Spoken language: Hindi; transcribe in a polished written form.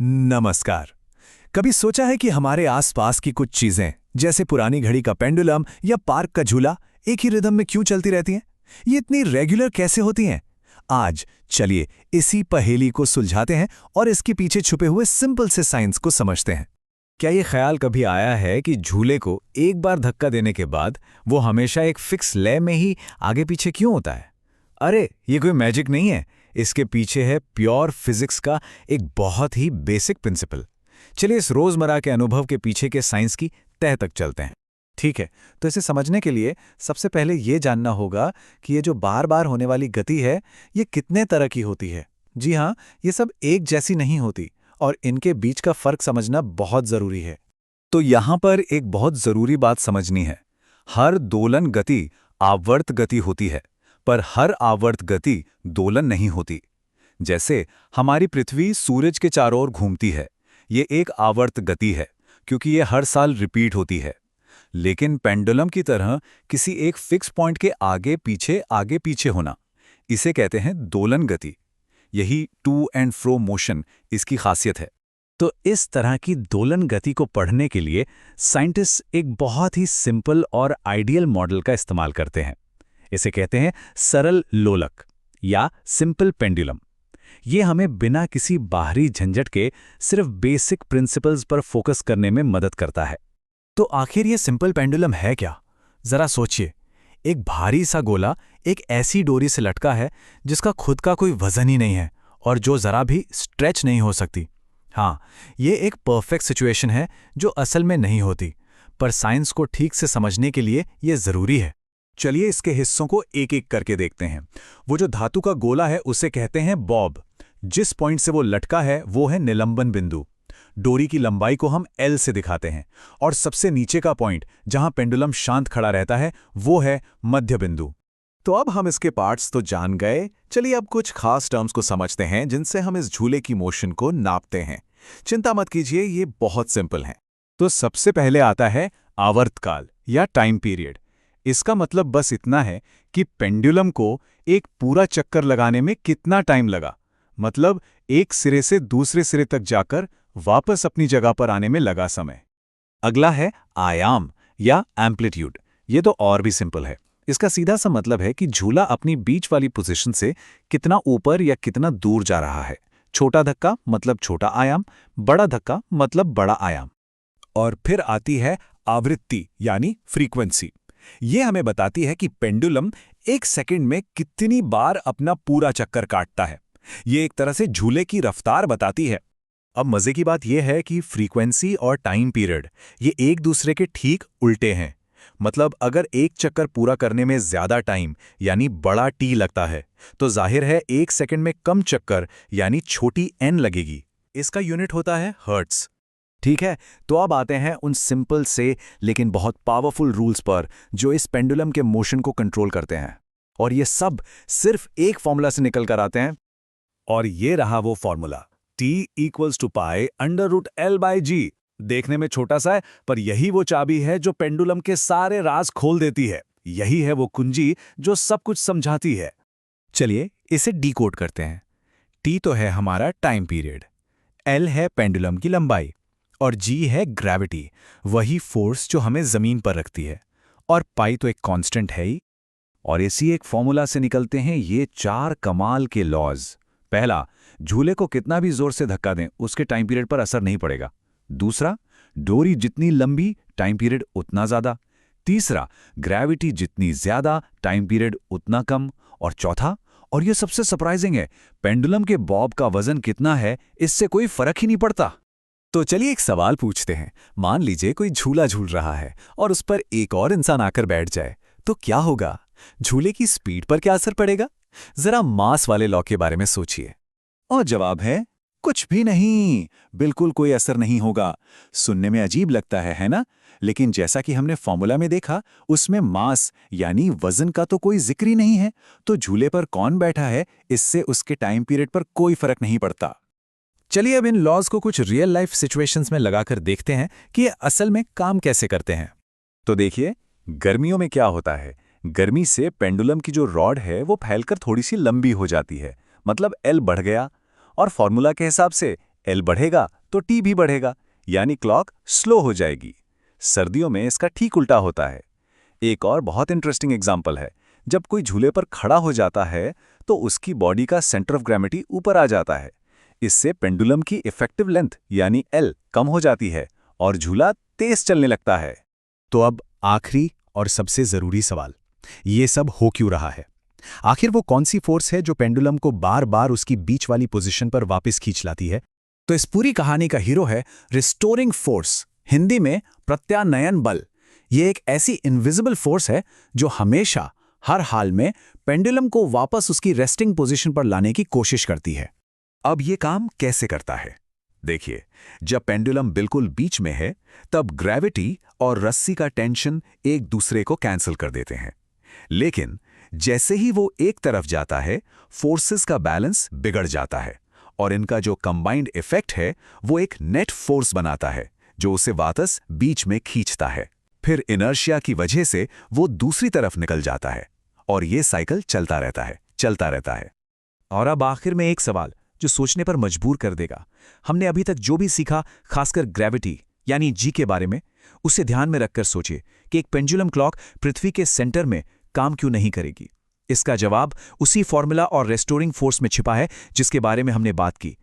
नमस्कार। कभी सोचा है कि हमारे आसपास की कुछ चीजें जैसे पुरानी घड़ी का पेंडुलम या पार्क का झूला एक ही रिदम में क्यों चलती रहती हैं? ये इतनी रेगुलर कैसे होती हैं? आज चलिए इसी पहेली को सुलझाते हैं और इसके पीछे छुपे हुए सिंपल से साइंस को समझते हैं। क्या ये ख्याल कभी आया है कि झूले को एक बार धक्का देने के बाद वो हमेशा एक फिक्स लय में ही आगे पीछे क्यों होता है? अरे ये कोई मैजिक नहीं है, इसके पीछे है प्योर फिजिक्स का एक बहुत ही बेसिक प्रिंसिपल। चलिए इस रोजमर्रा के अनुभव के पीछे के साइंस की तह तक चलते हैं। ठीक है, तो इसे समझने के लिए सबसे पहले ये जानना होगा कि ये जो बार बार होने वाली गति है ये कितने तरह की होती है। जी हाँ, ये सब एक जैसी नहीं होती और इनके बीच का फर्क समझना बहुत जरूरी है। तो यहां पर एक बहुत जरूरी बात समझनी है। हर दोलन गति आवर्त गति होती है, पर हर आवर्त गति दोलन नहीं होती। जैसे हमारी पृथ्वी सूरज के चारों ओर घूमती है, ये एक आवर्त गति है क्योंकि ये हर साल रिपीट होती है। लेकिन पेंडुलम की तरह किसी एक फिक्स पॉइंट के आगे पीछे होना, इसे कहते हैं दोलन गति। यही टू एंड फ्रो मोशन इसकी खासियत है। तो इस तरह की दोलन गति को पढ़ने के लिए साइंटिस्ट एक बहुत ही सिंपल और आइडियल मॉडल का इस्तेमाल करते हैं। इसे कहते हैं सरल लोलक या सिंपल पेंडुलम। ये हमें बिना किसी बाहरी झंझट के सिर्फ बेसिक प्रिंसिपल्स पर फोकस करने में मदद करता है। तो आखिर ये सिंपल पेंडुलम है क्या? जरा सोचिए, एक भारी सा गोला एक ऐसी डोरी से लटका है जिसका खुद का कोई वजन ही नहीं है और जो जरा भी स्ट्रेच नहीं हो सकती। हाँ, ये एक परफेक्ट सिचुएशन है जो असल में नहीं होती, पर साइंस को ठीक से समझने के लिए ये जरूरी है। चलिए इसके हिस्सों को एक एक करके देखते हैं। वो जो धातु का गोला है उसे कहते हैं बॉब। जिस पॉइंट से वो लटका है वो है निलंबन बिंदु। डोरी की लंबाई को हम एल से दिखाते हैं और सबसे नीचे का पॉइंट जहां पेंडुलम शांत खड़ा रहता है वो है मध्य बिंदु। तो अब हम इसके पार्ट्स तो जान गए, चलिए अब कुछ खास टर्म्स को समझते हैं जिनसे हम इस झूले की मोशन को नापते हैं। चिंता मत कीजिए, ये बहुत सिंपल है। तो सबसे पहले आता है आवर्तकाल या टाइम पीरियड। इसका मतलब बस इतना है कि पेंडुलम को एक पूरा चक्कर लगाने में कितना टाइम लगा, मतलब एक सिरे से दूसरे सिरे तक जाकर वापस अपनी जगह पर आने में लगा समय। अगला है आयाम या एम्पलीट्यूड। ये तो और भी सिंपल है। इसका सीधा सा मतलब है कि झूला अपनी बीच वाली पोजीशन से कितना ऊपर या कितना दूर जा रहा है। छोटा धक्का मतलब छोटा आयाम, बड़ा धक्का मतलब बड़ा आयाम। और फिर आती है आवृत्ति यानी फ्रीक्वेंसी। ये हमें बताती है कि पेंडुलम एक सेकंड में कितनी बार अपना पूरा चक्कर काटता है। ये एक तरह से झूले की रफ्तार बताती है। अब मजे की बात यह है कि फ्रीक्वेंसी और टाइम पीरियड ये एक दूसरे के ठीक उल्टे हैं। मतलब अगर एक चक्कर पूरा करने में ज्यादा टाइम यानी बड़ा टी लगता है तो जाहिर है एक सेकंड में कम चक्कर यानी छोटी एन लगेगी। इसका यूनिट होता है हर्ट्ज। ठीक है, तो अब आते हैं उन सिंपल से लेकिन बहुत पावरफुल रूल्स पर जो इस पेंडुलम के मोशन को कंट्रोल करते हैं। और ये सब सिर्फ एक फॉर्मूला से निकल कर आते हैं। और ये रहा वो फॉर्मूला, T = π√L/g। देखने में छोटा सा है, पर यही वो चाबी है जो पेंडुलम के सारे राज खोल देती है। यही है वो कुंजी जो सब कुछ समझाती है। चलिए इसे डीकोड करते हैं। T तो है हमारा टाइम पीरियड, L है पेंडुलम की लंबाई और G है ग्रेविटी, वही फोर्स जो हमें जमीन पर रखती है। और पाई तो एक कांस्टेंट है ही। और इसी एक फॉर्मूला से निकलते हैं ये चार कमाल के लॉज। पहला, झूले को कितना भी जोर से धक्का दें उसके टाइम पीरियड पर असर नहीं पड़ेगा। दूसरा, डोरी जितनी लंबी टाइम पीरियड उतना ज्यादा। तीसरा, ग्रेविटी जितनी ज्यादा टाइम पीरियड उतना कम। और चौथा, और ये सबसे सरप्राइजिंग है, पेंडुलम के बॉब का वजन कितना है इससे कोई फर्क ही नहीं पड़ता। तो चलिए एक सवाल पूछते हैं। मान लीजिए कोई झूला झूल रहा है और उस पर एक और इंसान आकर बैठ जाए, तो क्या होगा? झूले की स्पीड पर क्या असर पड़ेगा? जरा मास वाले लॉ के बारे में सोचिए। और जवाब है कुछ भी नहीं, बिल्कुल कोई असर नहीं होगा। सुनने में अजीब लगता है ना? लेकिन जैसा कि हमने फॉर्मूला में देखा, उसमें मास यानी वजन का तो कोई जिक्र ही नहीं है। तो झूले पर कौन बैठा है इससे उसके टाइम पीरियड पर कोई फर्क नहीं पड़ता। चलिए अब इन लॉज को कुछ रियल लाइफ सिचुएशंस में लगाकर देखते हैं कि ये असल में काम कैसे करते हैं। तो देखिए, गर्मियों में क्या होता है, गर्मी से पेंडुलम की जो रॉड है वो फैलकर थोड़ी सी लंबी हो जाती है, मतलब एल बढ़ गया। और फॉर्मूला के हिसाब से L बढ़ेगा तो T भी बढ़ेगा, यानी क्लॉक स्लो हो जाएगी। सर्दियों में इसका ठीक उल्टा होता है। एक और बहुत इंटरेस्टिंग एग्जाम्पल है, जब कोई झूले पर खड़ा हो जाता है तो उसकी बॉडी का सेंटर ऑफ ग्रेविटी ऊपर आ जाता है। इससे पेंडुलम की इफेक्टिव लेंथ यानी L कम हो जाती है और झूला तेज चलने लगता है। तो अब आखिरी और सबसे जरूरी सवाल, ये सब हो क्यों रहा है? आखिर वो कौन सी फोर्स है जो पेंडुलम को बार बार उसकी बीच वाली पोजीशन पर वापस खींच लाती है? तो इस पूरी कहानी का हीरो है रिस्टोरिंग फोर्स, हिंदी में प्रत्यानयन बल। ये एक ऐसी इनविजिबल फोर्स है जो हमेशा हर हाल में पेंडुलम को वापस उसकी रेस्टिंग पोजीशन पर लाने की कोशिश करती है। अब ये काम कैसे करता है? देखिए, जब पेंडुलम बिल्कुल बीच में है तब ग्रेविटी और रस्सी का टेंशन एक दूसरे को कैंसिल कर देते हैं। लेकिन जैसे ही वो एक तरफ जाता है, फोर्सेस का बैलेंस बिगड़ जाता है और इनका जो कंबाइंड इफेक्ट है वो एक नेट फोर्स बनाता है जो उसे वापस बीच में खींचता है। फिर इनर्शिया की वजह से वो दूसरी तरफ निकल जाता है और ये साइकिल चलता रहता है। और अब आखिर में एक सवाल जो सोचने पर मजबूर कर देगा। हमने अभी तक जो भी सीखा, खासकर ग्रेविटी यानी जी के बारे में, उसे ध्यान में रखकर सोचिए कि एक पेंडुलम क्लॉक पृथ्वी के सेंटर में काम क्यों नहीं करेगी। इसका जवाब उसी फॉर्मूला और रेस्टोरिंग फोर्स में छिपा है जिसके बारे में हमने बात की।